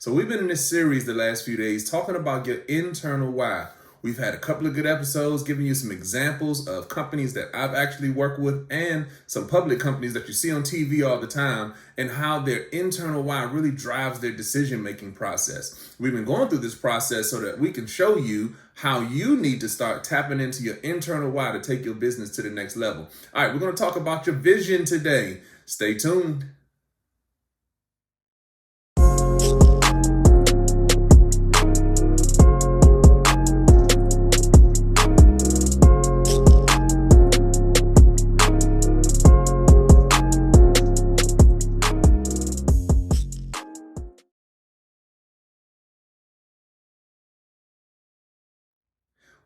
So we've been in this series the last few days talking about your internal why. We've had a couple of good episodes giving you some examples of companies that I've actually worked with and some public companies that you see on TV all the time and how their internal why really drives their decision-making process. We've been going through this process so that we can show you how you need to start tapping into your internal why to take your business to the next level. All right, we're going to talk about your vision today. Stay tuned.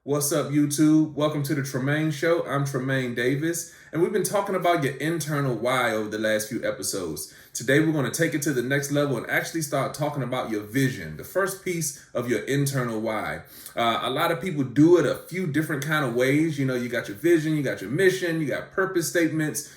What's up, YouTube? Welcome to the Tremain Show. I'm Tremain Davis, and we've been talking about your internal why over the last few episodes. Today, we're going to take it to the next level and actually start talking about your vision, the first piece of your internal why. A lot of people do it a few different kind of ways. You got your vision, you got your mission, you got purpose statements.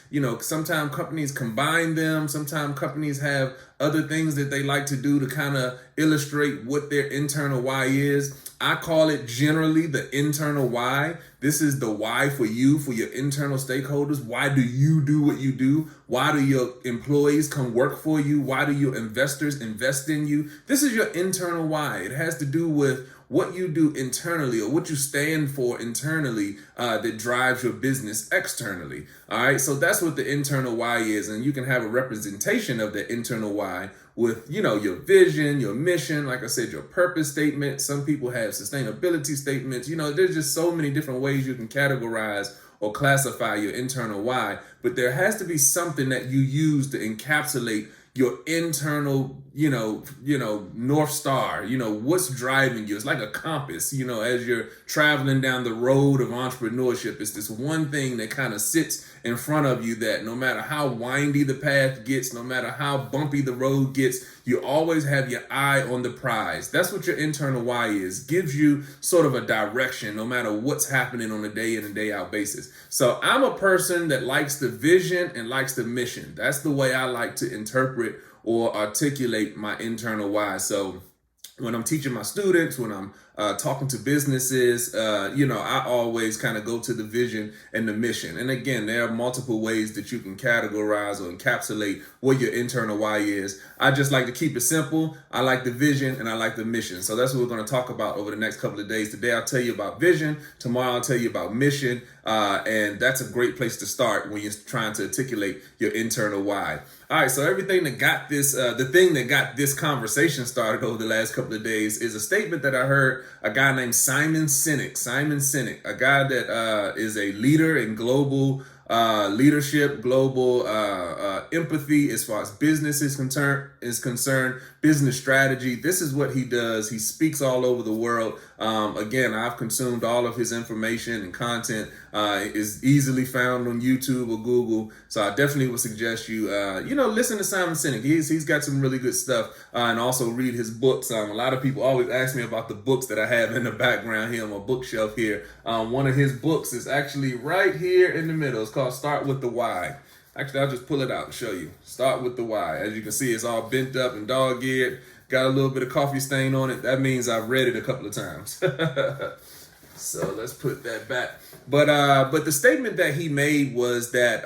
Sometimes companies combine them. Sometimes companies have other things that they like to do to kind of illustrate what their internal why is. I call it generally the internal why. This is the why for you, for your internal stakeholders. Why do you do what you do? Why do your employees come work for you? Why do your investors invest in you? This is your internal why. It has to do with what you do internally or what you stand for internally that drives your business externally. All right, so that's what the internal why is. And you can have a representation of the internal why with, your vision, your mission, like I said, your purpose statement. Some people have sustainability statements. There's just so many different ways you can categorize or classify your internal why. But there has to be something that you use to encapsulate your internal, North Star, what's driving you. It's like a compass, as you're traveling down the road of entrepreneurship. It's this one thing that kind of sits in front of you that no matter how windy the path gets, no matter how bumpy the road gets, you always have your eye on the prize. That's what your internal why is. Gives you sort of a direction no matter what's happening on a day in and day out basis. So I'm a person that likes the vision and likes the mission. That's the way I like to interpret or articulate my internal why. So when I'm teaching my students, when I'm talking to businesses, I always kind of go to the vision and the mission. And again, there are multiple ways that you can categorize or encapsulate what your internal why is. I just like to keep it simple. I like the vision and I like the mission. So that's what we're going to talk about over the next couple of days. Today, I'll tell you about vision. Tomorrow, I'll tell you about mission. And that's a great place to start when you're trying to articulate your internal why. All right, so everything that got this, the thing that got this conversation started over the last couple of days is a statement that I heard a guy named Simon Sinek, a guy that is a leader in global leadership, global empathy as far as business is concerned, business strategy. This is what he does. He speaks all over the world. Again, I've consumed all of his information and content. Is easily found on YouTube or Google. So I definitely would suggest you, listen to Simon Sinek. He's got some really good stuff, and also read his books. A lot of people always ask me about the books that I have in the background here on my bookshelf here. One of his books is actually right here in the middle. It's called Start With the Why. Actually, I'll just pull it out and show you. Start With the Why. As you can see, it's all bent up and dog-eared. Got a little bit of coffee stain on it. That means I've read it a couple of times. So let's put that back. But the statement that he made was that,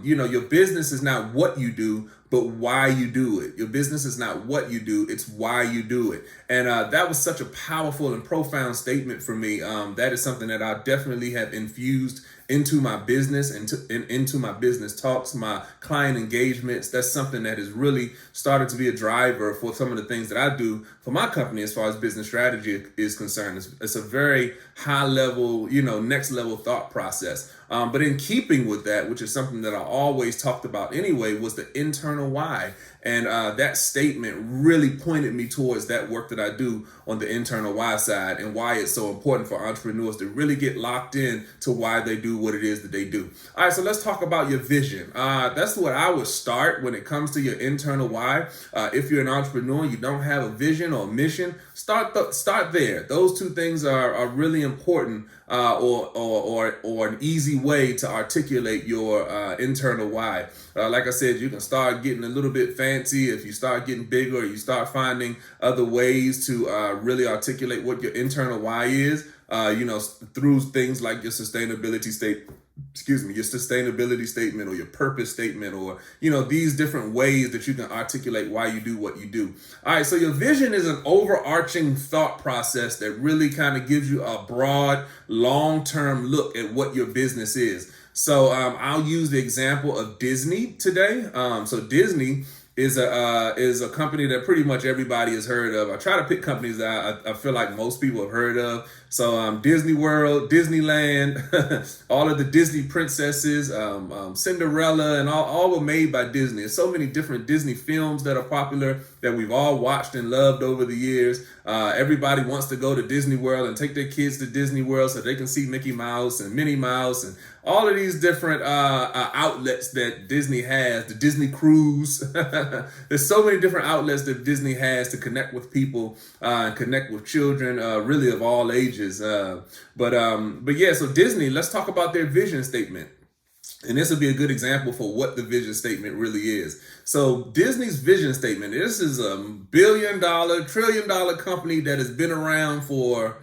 your business is not what you do, but why you do it. Your business is not what you do, it's why you do it. And that was such a powerful and profound statement for me. That is something that I definitely have infused into my business and into my business talks, my client engagements. That's something that has really started to be a driver for some of the things that I do for my company as far as business strategy is concerned. It's a very high level, next level thought process. But in keeping with that, which is something that I always talked about anyway, was the internal why. And that statement really pointed me towards that work that I do on the internal why side and why it's so important for entrepreneurs to really get locked in to why they do what it is that they do. All right, so let's talk about your vision. That's what I would start when it comes to your internal why. If you're an entrepreneur, you don't have a vision or a mission, start there. Those two things are really important or an easy way to articulate your internal why. Like I said, you can start getting a little bit fancy if you start getting bigger, or you start finding other ways to really articulate what your internal why is. Through things like your sustainability statement or your purpose statement, or these different ways that you can articulate why you do what you do. All right, so your vision is an overarching thought process that really kind of gives you a broad, long-term look at what your business is. So I'll use the example of Disney today. So Disney is a company that pretty much everybody has heard of. I try to pick companies that I feel like most people have heard of. So Disney World, Disneyland, all of the Disney princesses, Cinderella, and all were made by Disney. There's so many different Disney films that are popular that we've all watched and loved over the years. Everybody wants to go to Disney World and take their kids to Disney World so they can see Mickey Mouse and Minnie Mouse and all of these different outlets that Disney has, the Disney Cruise. There's so many different outlets that Disney has to connect with people and connect with children, really of all ages. But yeah, so Disney, let's talk about their vision statement. And this will be a good example for what the vision statement really is. So Disney's vision statement, this is a $1 billion, $1 trillion company that has been around for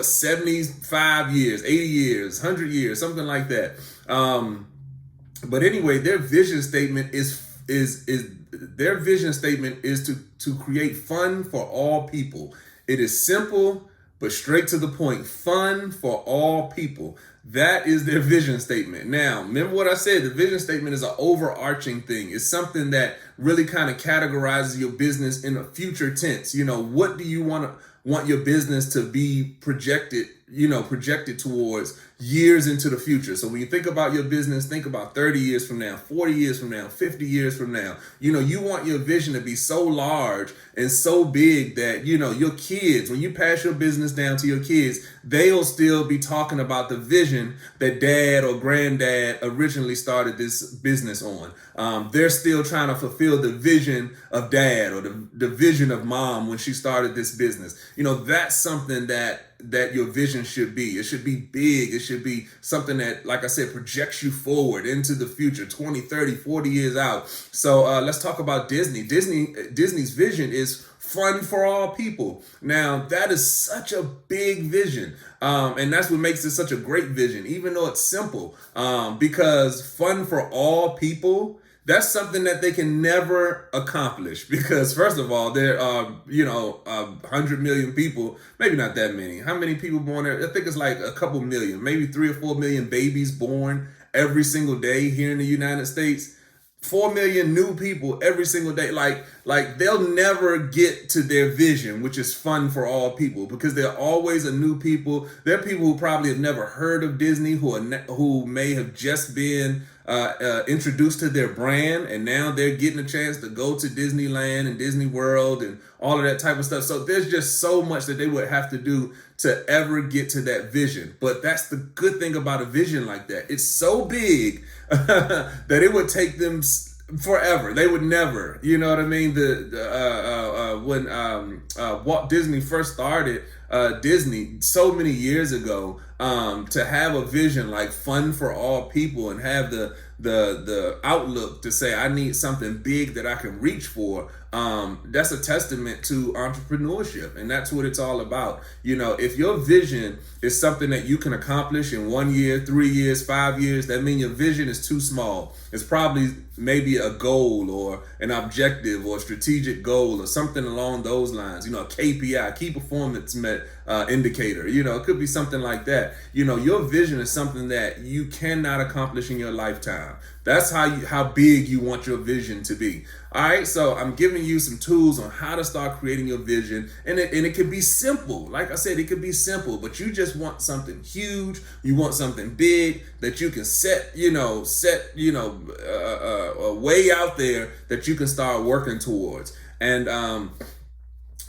75 years, 80 years, 100 years, something like that. But anyway, their vision statement is to create fun for all people. It is simple, but straight to the point. Fun for all people. That is their vision statement. Now, remember what I said, the vision statement is an overarching thing. It's something that really kind of categorizes your business in a future tense. What do you want your business to be projected towards years into the future? So when you think about your business, think about 30 years from now, 40 years from now, 50 years from now. You want your vision to be so large and so big that, your kids, when you pass your business down to your kids, they'll still be talking about the vision that dad or granddad originally started this business on. They're still trying to fulfill the vision of dad or the vision of mom when she started this business. That's something that your vision should be. It should be big. It should be something that, like I said, projects you forward into the future, 20, 30, 40 years out. So let's talk about Disney. Disney's vision is fun for all people. Now, that is such a big vision. And that's what makes it such a great vision, even though it's simple. Because fun for all people, that's something that they can never accomplish, because first of all, there are, 100 million people, maybe not that many. How many people born there? I think it's like a couple million, maybe 3 or 4 million babies born every single day here in the United States. 4 million new people every single day. Like they'll never get to their vision, which is fun for all people, because there are always a new people. There are people who probably have never heard of Disney, who may have just been introduced to their brand, and now they're getting a chance to go to Disneyland and Disney World and all of that type of stuff. So there's just so much that they would have to do to ever get to that vision. But that's the good thing about a vision like that. It's so big that it would take them forever. They would never, you know what I mean? When Walt Disney first started Disney so many years ago, to have a vision like fun for all people and have the outlook to say, I need something big that I can reach for. That's a testament to entrepreneurship, and that's what it's all about. If your vision is something that you can accomplish in 1 year, 3 years, 5 years, that means your vision is too small. It's probably maybe a goal or an objective or a strategic goal or something along those lines, a KPI, key performance indicator, it could be something like that. Your vision is something that you cannot accomplish in your lifetime. That's how big you want your vision to be. All right, so I'm giving you some tools on how to start creating your vision, and it can be simple. Like I said, it could be simple, but you just want something huge. You want something big that you can set way out there that you can start working towards. And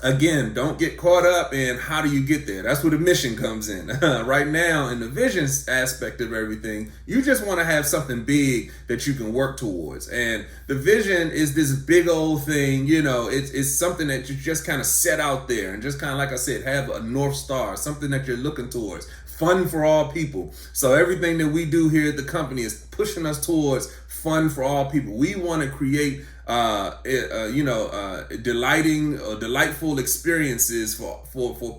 again, don't get caught up in how do you get there. That's where the mission comes in. Right now, in the vision aspect of everything, you just want to have something big that you can work towards. And the vision is this big old thing, it's something that you just kind of set out there and just kind of, like I said, have a North Star, something that you're looking towards. fun for all people. So everything that we do here at the company is pushing us towards fun for all people. We want to create delightful experiences for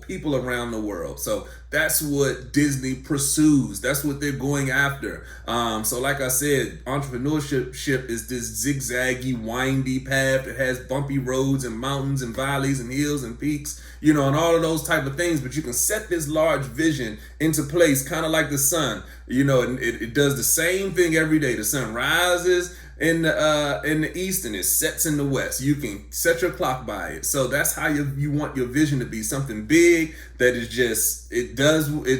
people around the world. So that's what Disney pursues. That's what they're going after. So like I said, entrepreneurship is this zigzaggy, windy path that has bumpy roads and mountains and valleys and hills and peaks, and all of those type of things. But you can set this large vision into place, kind of like the sun. And it does the same thing every day. The sun rises in the east and it sets in the west. You can set your clock by it. So that's how you want your vision to be, something big that is it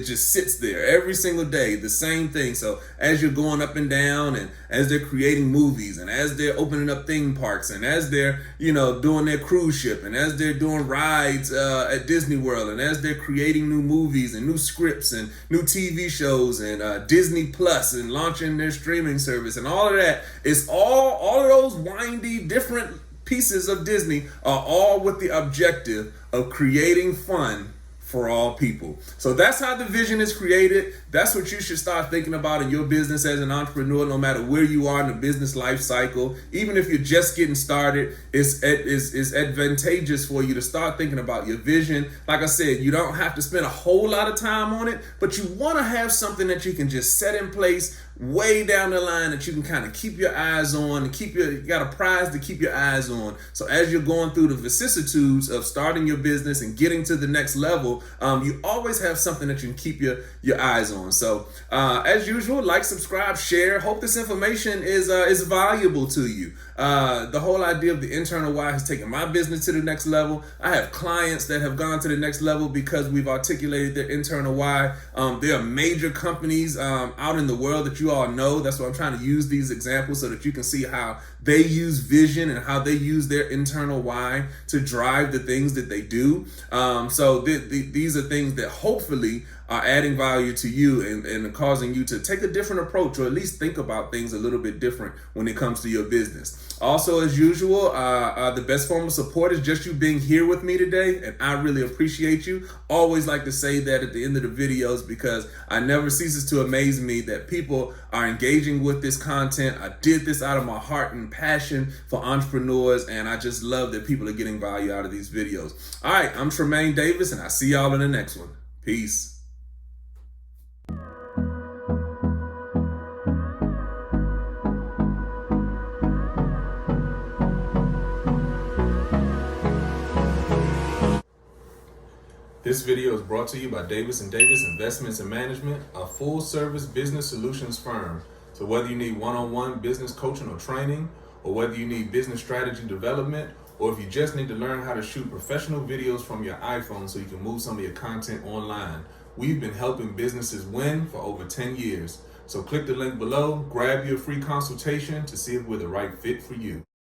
just sits there every single day, the same thing. So as you're going up and down, and as they're creating movies, and as they're opening up theme parks, and as they're doing their cruise ship, and as they're doing rides at Disney World, and as they're creating new movies and new scripts and new TV shows and Disney Plus and launching their streaming service and all of that, it's all of those windy different pieces of Disney are all with the objective of creating fun for all people. So that's how the vision is created. That's what you should start thinking about in your business as an entrepreneur, no matter where you are in the business life cycle. Even if you're just getting started, it's advantageous for you to start thinking about your vision. Like I said, you don't have to spend a whole lot of time on it, but you want to have something that you can just set in place way down the line that you can kind of keep your eyes on and you got a prize to keep your eyes on. So as you're going through the vicissitudes of starting your business and getting to the next level, you always have something that you can keep your eyes on. So as usual, like, subscribe, share. Hope this information is valuable to you. The whole idea of the internal why has taken my business to the next level. I have clients that have gone to the next level because we've articulated their internal why. There are major companies out in the world that you all know. That's why I'm trying to use these examples so that you can see how they use vision and how they use their internal why to drive the things that they do. So these are things that hopefully are adding value to you and causing you to take a different approach, or at least think about things a little bit different when it comes to your business. Also, as usual, the best form of support is just you being here with me today, and I really appreciate you. Always like to say that at the end of the videos, because I never ceases to amaze me that people are engaging with this content. I did this out of my heart and passion for entrepreneurs, and I just love that people are getting value out of these videos. All right, I'm Tremain Davis, and I see y'all in the next one. Peace. This video is brought to you by Davis & Davis Investments and Management, a full-service business solutions firm. So whether you need one-on-one business coaching or training, or whether you need business strategy development, or if you just need to learn how to shoot professional videos from your iPhone so you can move some of your content online, we've been helping businesses win for over 10 years. So click the link below, grab your free consultation to see if we're the right fit for you.